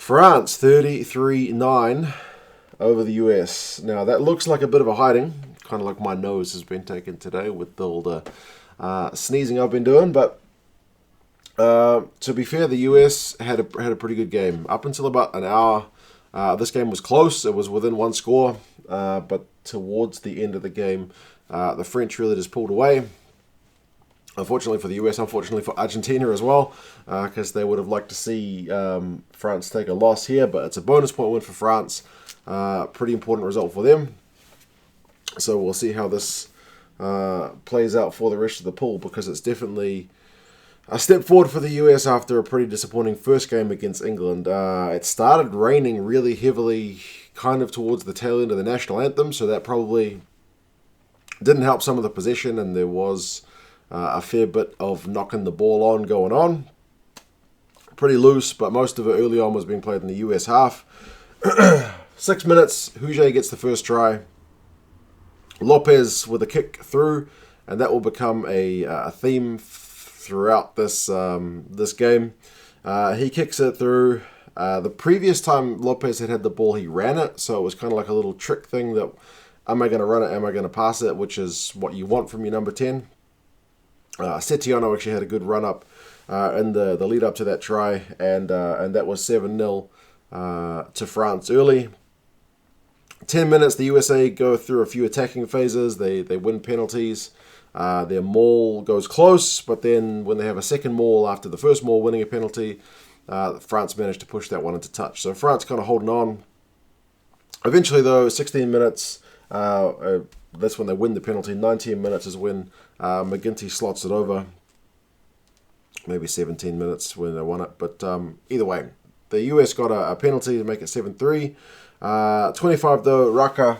France 33-9 over the US. Now that looks like a bit of a hiding, kind of like my nose has been taken today with all the sneezing I've been doing. But to be fair, the US had a pretty good game up until about an hour. This game was close; it was within one score, but towards the end of the game, the French really just pulled away. Unfortunately for the US, unfortunately for Argentina as well, because they would have liked to see France take a loss here, but it's a bonus point win for France. Pretty important result for them. So we'll see how this plays out for the rest of the pool, because it's definitely a step forward for the US after a pretty disappointing first game against England. It started raining really heavily kind of towards the tail end of the national anthem, so that probably didn't help some of the possession, and there was a fair bit of knocking the ball on going on. Pretty loose, but most of it early on was being played in the US half. 6 minutes, Huget gets the first try. Lopez with a kick through, and that will become a theme throughout this game. He kicks it through. The previous time Lopez had the ball, he ran it, so it was kind of like a little trick thing that, am I going to run it, am I going to pass it, which is what you want from your number 10. Setiano actually had a good run up in the lead up to that try, and that was 7-0 to France early. 10 minutes, the USA go through a few attacking phases. They win penalties. Their maul goes close, but then when they have a second maul after the first maul winning a penalty, France managed to push that one into touch. So France kind of holding on. Eventually, though, 16 minutes, that's when they win the penalty. 19 minutes is when McGinty slots it over. Maybe 17 minutes when they won it. But either way, the US got a penalty to make it 7-3. 25 though, Raka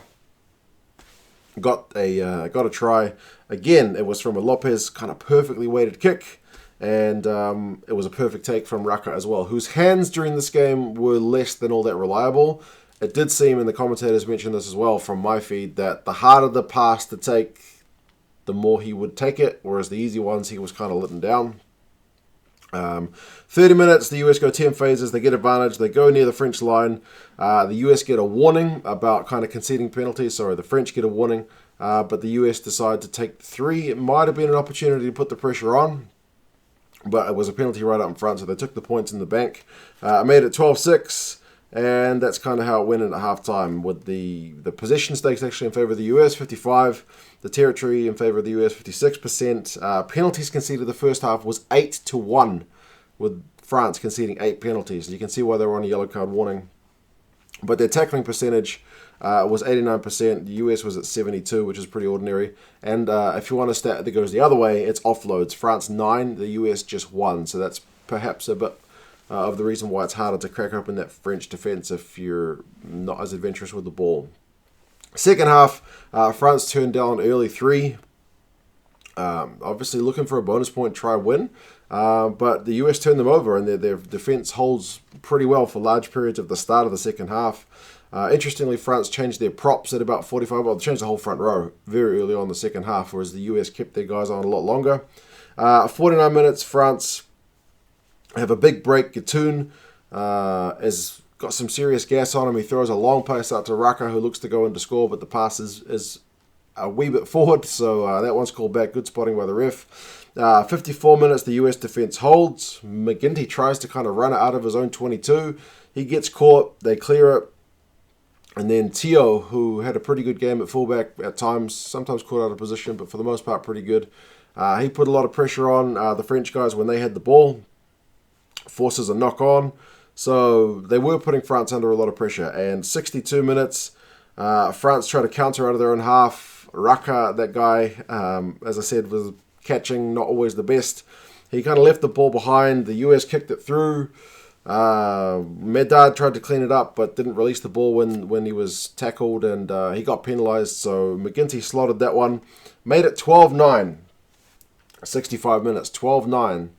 got a try. Again, it was from a Lopez kind of perfectly weighted kick. And it was a perfect take from Raka as well, whose hands during this game were less than all that reliable. It did seem, and the commentators mentioned this as well from my feed, that the harder the pass to take, the more he would take it, whereas the easy ones, he was kind of letting down. 30 minutes, the US go 10 phases, they get advantage, they go near the French line. The US get a warning about kind of conceding penalties. Sorry, the French get a warning, but the US decide to take 3. It might have been an opportunity to put the pressure on, but it was a penalty right up in front, so they took the points in the bank. Made it 12-6. And that's kind of how it went in at halftime, with the possession stakes actually in favor of the US, 55. The territory in favor of the US, 56%. Penalties conceded the first half was 8-1, with France conceding 8 penalties. You can see why they were on a yellow card warning. But their tackling percentage was 89%. The US was at 72, which is pretty ordinary. And if you want a stat that goes the other way, it's offloads. France 9, the US just 1. So that's perhaps a bit of the reason why it's harder to crack open that French defence if you're not as adventurous with the ball. Second half, France turned down early 3. Obviously looking for a bonus point try win, but the US turned them over, and their defence holds pretty well for large periods of the start of the second half. Interestingly, France changed their props at about 45. Well, they changed the whole front row very early on in the second half, whereas the US kept their guys on a lot longer. 49 minutes, France have a big break. Gatun has got some serious gas on him. He throws a long pass out to Raka, who looks to go in to score, but the pass is a wee bit forward, so that one's called back. Good spotting by the ref. 54 minutes, the US defence holds. McGinty tries to kind of run it out of his own 22. He gets caught. They clear it. And then Tio, who had a pretty good game at fullback at times, sometimes caught out of position, but for the most part pretty good. He put a lot of pressure on the French guys when they had the ball. Forces a knock on, so they were putting France under a lot of pressure. And 62 minutes, France try to counter out of their own half. Raka, that guy, as I said, was catching, not always the best. He kind of left the ball behind. The US kicked it through. Medard tried to clean it up, but didn't release the ball when he was tackled, and he got penalised. So McGinty slotted that one. Made it 12-9. 65 minutes, 12-9.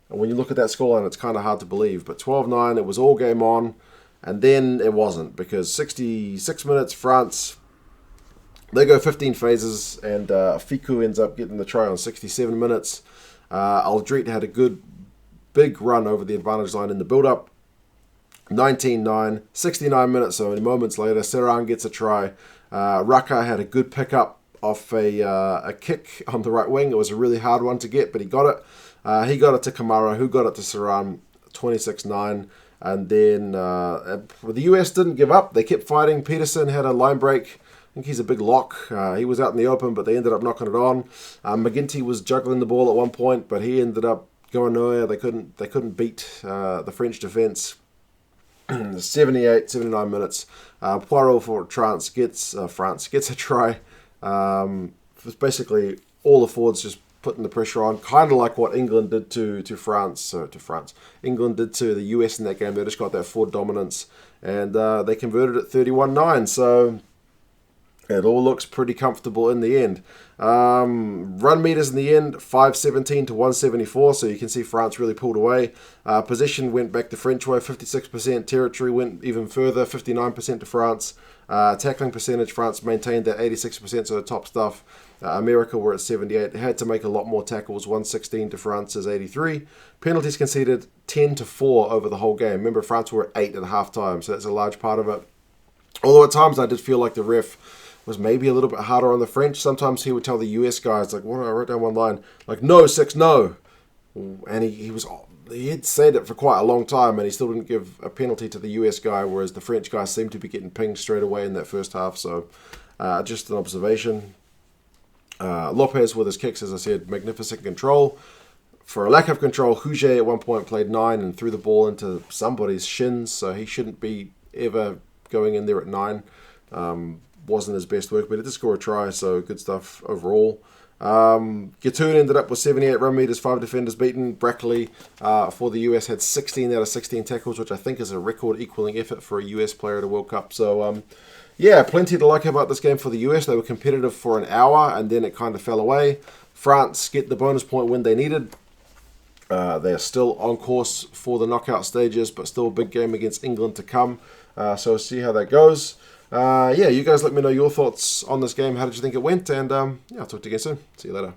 And when you look at that scoreline, it's kind of hard to believe. But 12-9, it was all game on. And then it wasn't, because 66 minutes, France, they go 15 phases, and Fiku ends up getting the try on 67 minutes. Aldrit had a good big run over the advantage line in the build-up. 19-9, 69 minutes, so moments later, Serang gets a try. Raka had a good pickup off a kick on the right wing. It was a really hard one to get, but he got it. He got it to Kamara, who got it to Serang, 26-9. And then the US didn't give up. They kept fighting. Peterson had a line break. I think he's a big lock. He was out in the open, but they ended up knocking it on. McGinty was juggling the ball at one point, but he ended up going nowhere. They couldn't beat the French defense. 78, 79 minutes. Poirot for France gets a try. It's basically all the forwards just putting the pressure on, kind of like what England did to France. England did to the US in that game. They just got that forward dominance, and they converted it 31-9. So it all looks pretty comfortable in the end. Run meters in the end, 517 to 174, so you can see France really pulled away. Possession went back the French way, 56%. Territory went even further, 59% to France. Tackling percentage, France maintained that 86%, so the top stuff. America were at 78. They had to make a lot more tackles, 116 to France's 83. Penalties conceded 10 to 4 over the whole game. Remember, France were at 8 at halftime, so that's a large part of it. Although at times I did feel like the ref was maybe a little bit harder on the French. Sometimes he would tell the US guys, like, what? I wrote down one line, like, no, 6, no. And he had said it for quite a long time, and he still didn't give a penalty to the US guy, whereas the French guys seemed to be getting pinged straight away in that first half. So just an observation. Lopez with his kicks, as I said, magnificent control. For a lack of control, Huget at one point played 9 and threw the ball into somebody's shins, so he shouldn't be ever going in there at 9. Wasn't his best work, but it did score a try, so good stuff overall. Gatun ended up with 78 run meters, 5 defenders beaten. Brackley for the US had 16 out of 16 tackles, which I think is a record equaling effort for a US player at a World Cup. So, yeah, plenty to like about this game for the US. They were competitive for an hour, and then it kind of fell away. France get the bonus point win they needed. They are still on course for the knockout stages, but still a big game against England to come. So we'll see how that goes. Yeah, you guys let me know your thoughts on this game. How did you think it went? And yeah, I'll talk to you again soon. See you later.